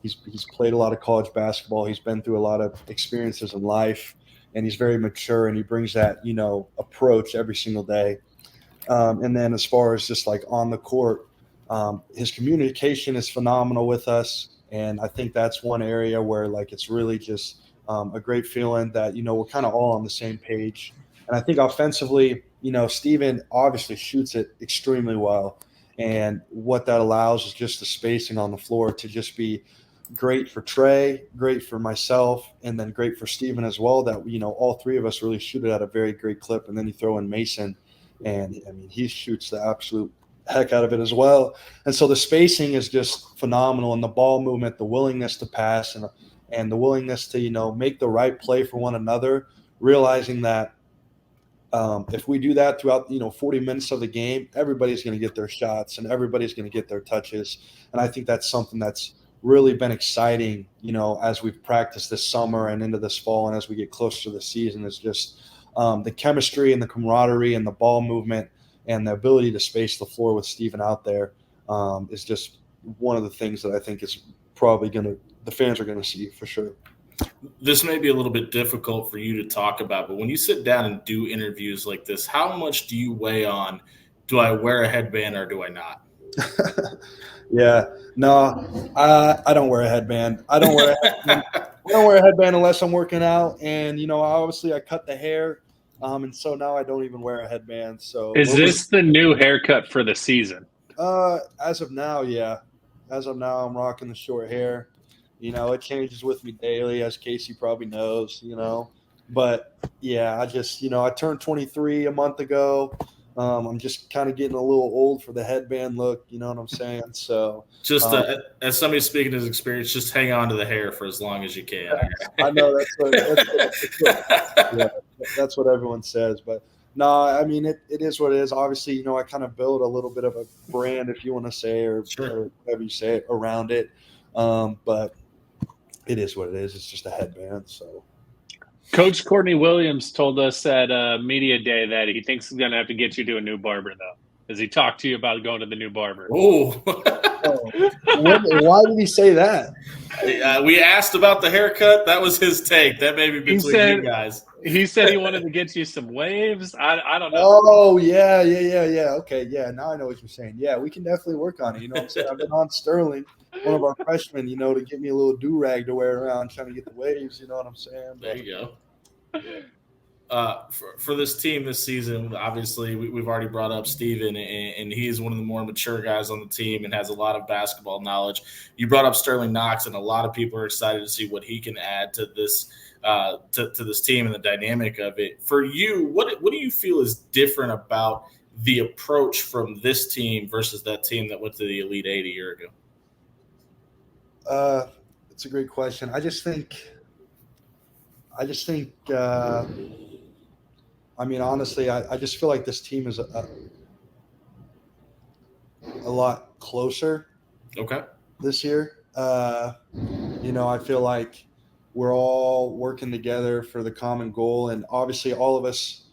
He's played a lot of college basketball. He's been through a lot of experiences in life, and he's very mature. And he brings that approach every single day. And then as far as just like on the court, his communication is phenomenal with us, and I think that's one area where like it's really just a great feeling that we're kind of all on the same page. And I think offensively, Steven obviously shoots it extremely well. And what that allows is just the spacing on the floor to just be great for Trey, great for myself, and then great for Steven as well, that, all three of us really shoot it at a very great clip. And then you throw in Mason, and I mean, he shoots the absolute heck out of it as well. And so the spacing is just phenomenal, and the ball movement, the willingness to pass, and the willingness to, make the right play for one another, realizing that if we do that throughout, 40 minutes of the game, everybody's going to get their shots and everybody's going to get their touches. And I think that's something that's really been exciting, as we've practiced this summer and into this fall. And as we get closer to the season, is just the chemistry and the camaraderie and the ball movement and the ability to space the floor with Steven out there is just one of the things that I think is probably the fans are going to see for sure. This may be a little bit difficult for you to talk about, but when you sit down and do interviews like this, how much do you weigh on, do I wear a headband or do I not? Yeah, no, I don't wear a headband. I don't wear a headband unless I'm working out. And, obviously I cut the hair. And so now I don't even wear a headband. So is this the new haircut for the season? As of now, yeah. As of now, I'm rocking the short hair. It changes with me daily, as Casey probably knows, But, yeah, I just, I turned 23 a month ago. I'm just kind of getting a little old for the headband look, you know what I'm saying? So just as somebody speaking his experience, just hang on to the hair for as long as you can. I know that's what everyone says. But, no, I mean, it is what it is. Obviously, I kind of build a little bit of a brand, if you want to say, or whatever you say, around it. But it is what it is. It's just a headband. So, Coach Courtney Williams told us at media day that he thinks he's going to have to get you to a new barber, though. Has he talked to you about going to the new barber? Oh, why did he say that? We asked about the haircut. That was his take. That may be between you guys. He said he wanted to get you some waves. I don't know. Oh, yeah. Okay, yeah, now I know what you're saying. Yeah, we can definitely work on it. You know what I'm saying? I've been on Sterling, one of our freshmen, to get me a little do-rag to wear around, trying to get the waves. You know what I'm saying? There you go. For this team this season, obviously we've already brought up Steven, and he is one of the more mature guys on the team and has a lot of basketball knowledge. You brought up Sterling Knox, and a lot of people are excited to see what he can add to this to this team and the dynamic of it. For you, what do you feel is different about the approach from this team versus that team that went to the Elite Eight a year ago? It's a great question. I just think I mean, honestly, I just feel like this team is a lot closer. Okay. This year. I feel like we're all working together for the common goal, and obviously all of us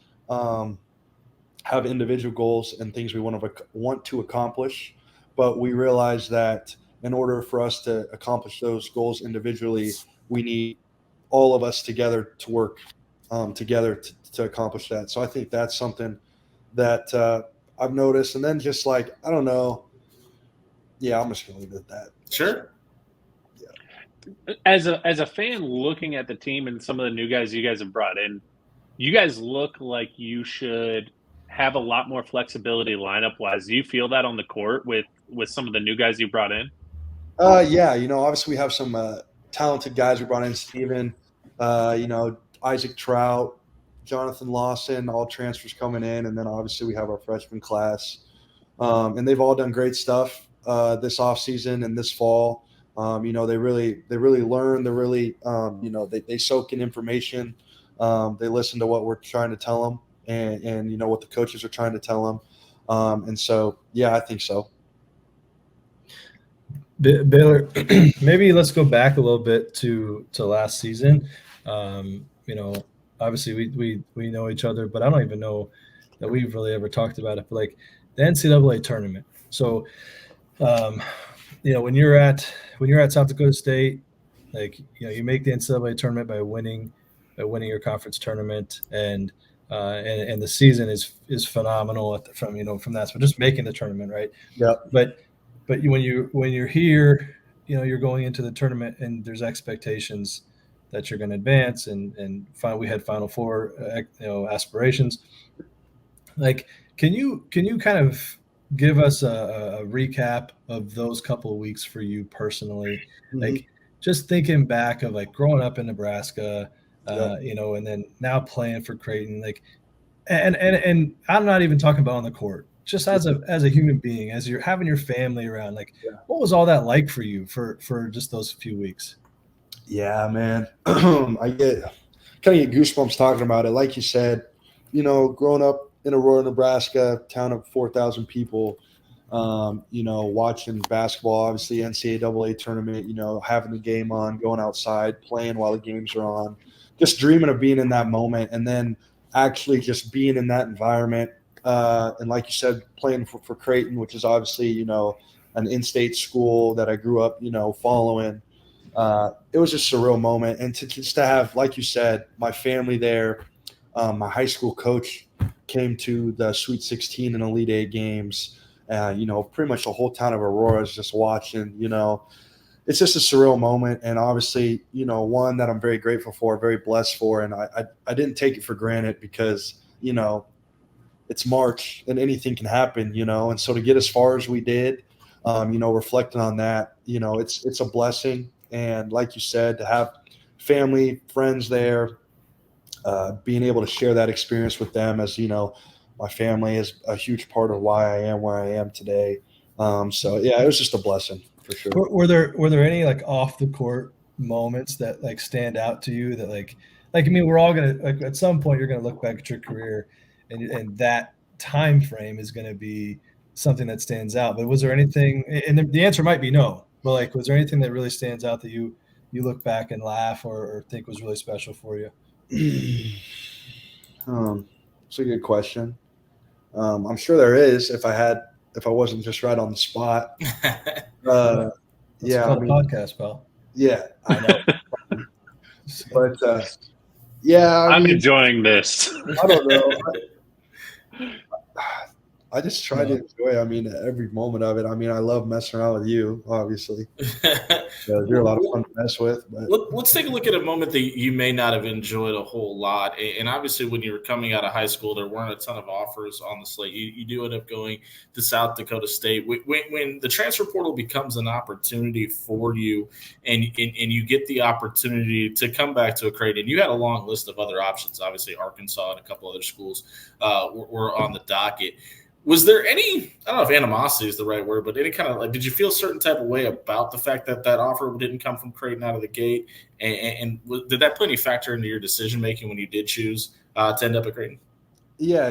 have individual goals and things we want to accomplish, but we realize that in order for us to accomplish those goals individually, we need all of us together to work together to accomplish that. So I think that's something that I've noticed. And then just like, I don't know. Yeah, I'm just going to leave it at that. Sure. Yeah. As a fan looking at the team and some of the new guys you guys have brought in, you guys look like you should have a lot more flexibility lineup-wise. Do you feel that on the court with some of the new guys you brought in? Yeah, obviously we have some talented guys we brought in. Steven, Isaac Trout, Jonathan Lawson, all transfers coming in, and then obviously we have our freshman class, and they've all done great stuff this offseason and this fall. They really learn. They're really, they soak in information. They listen to what we're trying to tell them, and what the coaches are trying to tell them. And so, yeah, I think so. Baylor, maybe let's go back a little bit to last season. Obviously we know each other, but I don't even know that we've really ever talked about it. But like the NCAA tournament. So, when you're at South Dakota State, like you make the NCAA tournament by winning your conference tournament, and the season is phenomenal from that. So just making the tournament, right? Yeah. But when you're here, you're going into the tournament and there's expectations that you're going to advance, and we had Final Four aspirations. Like, can you kind of give us a recap of those couple of weeks for you personally? Mm-hmm. Like, just thinking back of like growing up in Nebraska, and then now playing for Creighton, like, and I'm not even talking about on the court, just as a human being, as you're having your family around, like, what was all that like for you for just those few weeks? Yeah, man. I get goosebumps talking about it. Like you said, growing up in Aurora, Nebraska, town of 4,000 people, watching basketball, obviously NCAA tournament, having the game on, going outside, playing while the games are on, just dreaming of being in that moment, and then actually just being in that environment. And like you said, playing for Creighton, which is obviously, an in-state school that I grew up, following. It was a surreal moment. And to have, like you said, my family there, my high school coach came to the Sweet 16 and Elite 8 games. Pretty much the whole town of Aurora is just watching, it's just a surreal moment. And obviously, one that I'm very grateful for, very blessed for. And I didn't take it for granted because, it's March and anything can happen, and so to get as far as we did, reflecting on that, it's a blessing. And like you said, to have family, friends there, being able to share that experience with them, as my family is a huge part of why I am where I am today. So yeah, it was just a blessing for sure. Were there any like off the court moments that like stand out to you that like I mean, we're all gonna, like, at some point you're gonna look back at your career and that time frame is gonna be something that stands out. But was there anything, and the answer might be no, but like, was there anything that really stands out that you look back and laugh or think was really special for you? It's a good question. I'm sure there is, if I wasn't just right on the spot. Yeah, I mean, podcast, pal. Yeah, I know. But yeah, I'm enjoying this. I don't know. I just try to enjoy, every moment of it. I love messing around with you, obviously. You're a lot of fun to mess with. But let's take a look at a moment that you may not have enjoyed a whole lot. And obviously, when you were coming out of high school, there weren't a ton of offers on the slate. You do end up going to South Dakota State. When the transfer portal becomes an opportunity for you, and you get the opportunity to come back to a Creighton, you had a long list of other options. Obviously, Arkansas and a couple other schools were on the docket. Was there any, I don't know if animosity is the right word, but any kind of, like, did you feel a certain type of way about the fact that offer didn't come from Creighton out of the gate? And did that play any factor into your decision-making when you did choose to end up at Creighton? Yeah,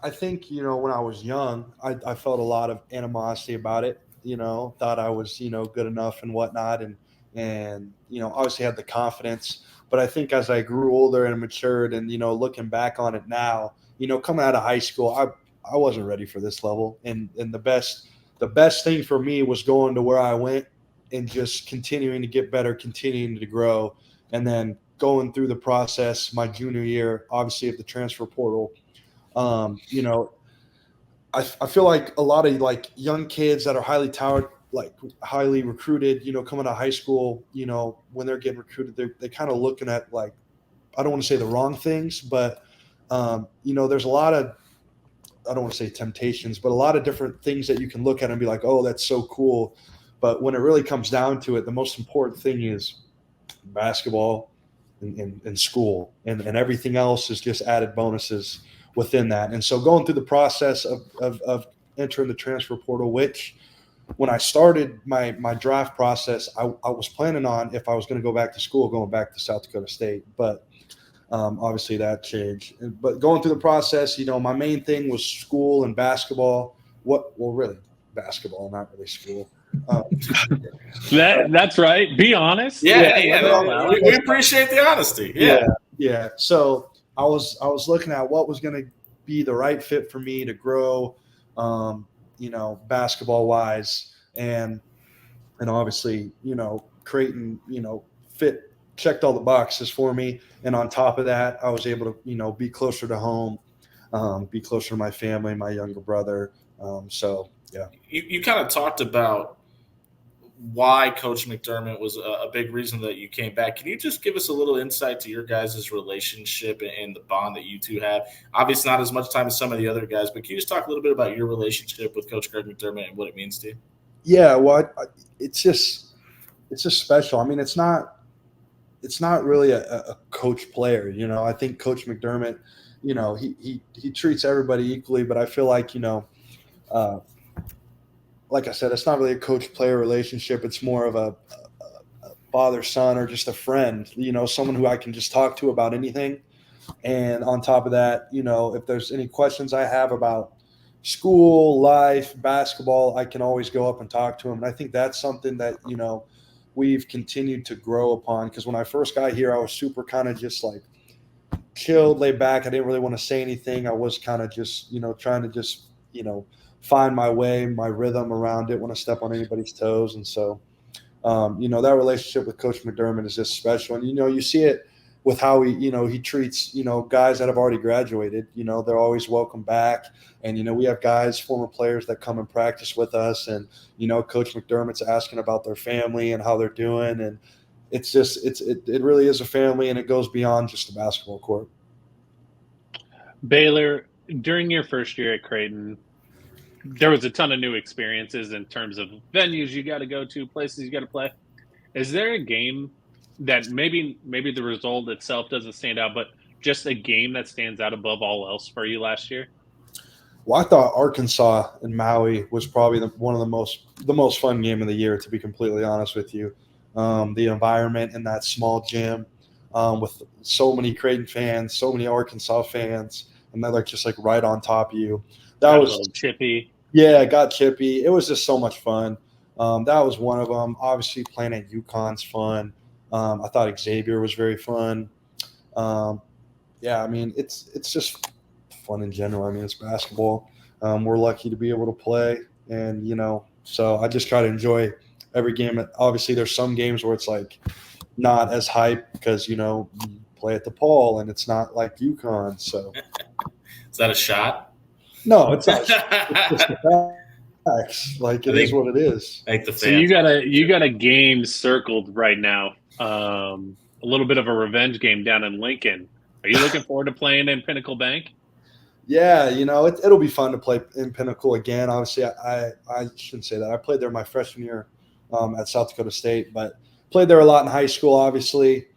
I think, when I was young, I felt a lot of animosity about it, thought I was, good enough and whatnot. And obviously had the confidence. But I think as I grew older and matured and, looking back on it now, coming out of high school, I wasn't ready for this level. And the best thing for me was going to where I went and just continuing to get better, continuing to grow. And then going through the process my junior year, obviously of the transfer portal, I feel like a lot of like young kids that are highly touted, like highly recruited, coming out of high school, when they're getting recruited, they're kind of looking at, like, I don't want to say the wrong things, but there's a lot of, I don't want to say temptations, but a lot of different things that you can look at and be like, oh, that's so cool. But when it really comes down to it, the most important thing is basketball and school, and everything else is just added bonuses within that. And so going through the process of entering the transfer portal, which when I started my draft process, I was planning on, if I was going to go back to school, going back to South Dakota State. But obviously that changed. But going through the process, my main thing was school and basketball. Really basketball, not really school. That's right. Be honest. We appreciate the honesty. Yeah. So I was looking at what was going to be the right fit for me to grow, basketball wise, and obviously, Creighton, checked all the boxes for me. And on top of that, I was able to, be closer to home, be closer to my family, my younger brother. So yeah. You kind of talked about why Coach McDermott was a big reason that you came back. Can you just give us a little insight to your guys' relationship and the bond that you two have? Obviously not as much time as some of the other guys, but can you just talk a little bit about your relationship with Coach Greg McDermott and what it means to you? Yeah, well, it's just special. I mean, it's not really a coach player. I think Coach McDermott, he treats everybody equally, but I feel like, like I said, it's not really a coach-player relationship. It's more of a father-son or just a friend, someone who I can just talk to about anything. And on top of that, if there's any questions I have about school, life, basketball, I can always go up and talk to him. And I think that's something that, we've continued to grow upon, because when I first got here, I was super kind of just like chilled, laid back. I didn't really want to say anything. I was kind of just, trying to just, find my way, my rhythm around it, want to step on anybody's toes. And so, that relationship with Coach McDermott is just special. And, you see it with how he treats, guys that have already graduated. They're always welcome back. And, we have guys, former players that come and practice with us. And, Coach McDermott's asking about their family and how they're doing. And it's just, it really is a family, and it goes beyond just the basketball court. Baylor, during your first year at Creighton, there was a ton of new experiences in terms of venues you got to go to, places you got to play. Is there a game that maybe the result itself doesn't stand out, but just a game that stands out above all else for you last year? Well, I thought Arkansas and Maui was probably one of the most fun game of the year, to be completely honest with you. The environment in that small gym, with so many Creighton fans, so many Arkansas fans, and they're just right on top of you. That was a little chippy. Yeah, it got chippy. It was just so much fun. That was one of them. Obviously, playing at UConn's fun. I thought Xavier was very fun. I mean, it's just fun in general. I mean, it's basketball. We're lucky to be able to play, and so I just try to enjoy every game. Obviously, there's some games where it's not as hype because you play at the Paul and it's not like UConn. So, is that a shot? No, it's not. It's the facts. It is what it is. So you got a game circled right now. A little bit of a revenge game down in Lincoln. Are you looking forward to playing in Pinnacle Bank? Yeah, it'll be fun to play in Pinnacle again. Obviously, I shouldn't say that. I played there my freshman year at South Dakota State, but played there a lot in high school, obviously.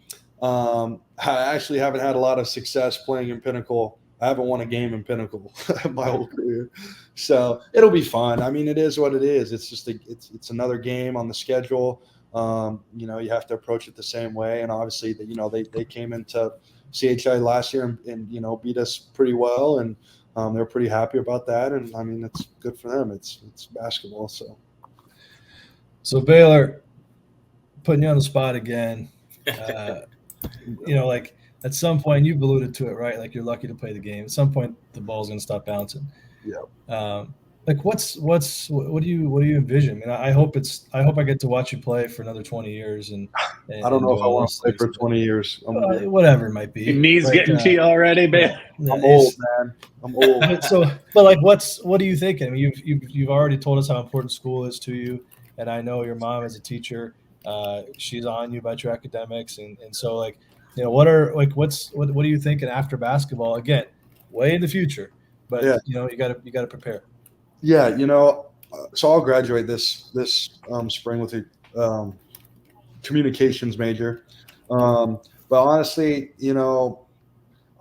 I actually haven't had a lot of success playing in Pinnacle. I haven't won a game in Pinnacle my whole career. So it'll be fun. I mean, it is what it is. It's just it's another game on the schedule. You have to approach it the same way. And obviously, they came into CHI last year and beat us pretty well. And they're pretty happy about that. And, I mean, it's good for them. It's basketball. So Baylor, putting you on the spot again, at some point, you've alluded to it, right? You're lucky to play the game. At some point, the ball's going to stop bouncing. Yeah. What do you envision? I mean, I hope I get to watch you play for another 20 years. And I don't know if I want to play for 20 years. Whatever it might be. Your knees getting to you already, man. I'm old, man. I'm old. What are you thinking? I mean, you've already told us how important school is to you, and I know your mom is a teacher. She's on you about your academics, and so what are you thinking after basketball? Again, way in the future, but yeah. You got to prepare. Yeah, so I'll graduate this spring with a communications major. But honestly,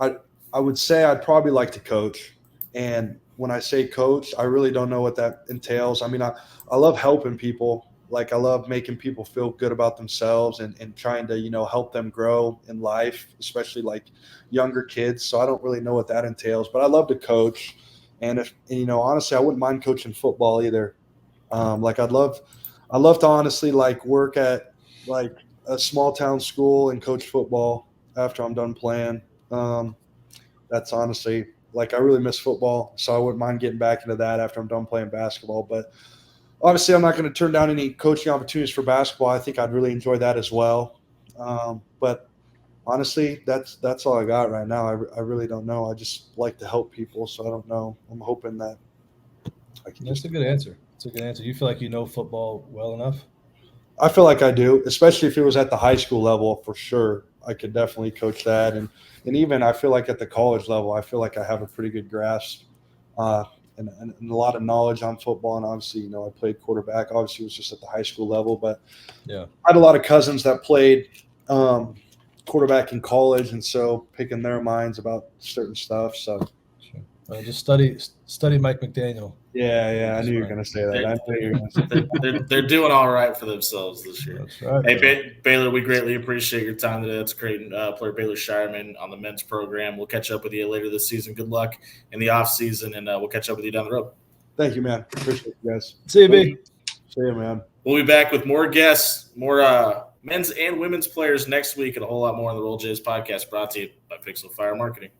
I would say I'd probably like to coach. And when I say coach, I really don't know what that entails. I mean, I love helping people. Like, I love making people feel good about themselves and trying to, help them grow in life, especially like younger kids. So I don't really know what that entails, but I love to coach. And honestly, I wouldn't mind coaching football either. Like, I'd love to honestly like work at like a small town school and coach football after I'm done playing. That's honestly, like, I really miss football, so I wouldn't mind getting back into that after I'm done playing basketball. But obviously, I'm not going to turn down any coaching opportunities for basketball. I think I'd really enjoy that as well. But honestly, that's all I got right now. I really don't know. I just like to help people, so I don't know. I'm hoping that I can. That's a good answer. It's a good answer. You feel like you know football well enough? I feel like I do, especially if it was at the high school level, for sure. I could definitely coach that. And even I feel like at the college level, I feel like I have a pretty good grasp and a lot of knowledge on football. And obviously, I played quarterback. Obviously, it was just at the high school level. But yeah, I had a lot of cousins that played quarterback in college, and so picking their minds about certain stuff. So just study Mike McDaniel. Yeah, I knew you were going to say that. They're doing all right for themselves this year. That's right. Hey, Baylor, we greatly appreciate your time today. That's Creighton player Baylor Schierman on the men's program. We'll catch up with you later this season. Good luck in the off season, and we'll catch up with you down the road. Thank you, man. Appreciate you guys. See you, B. See you, man. We'll be back with more guests, more men's and women's players next week, and a whole lot more on the Roll Jays podcast brought to you by Pixel Fire Marketing.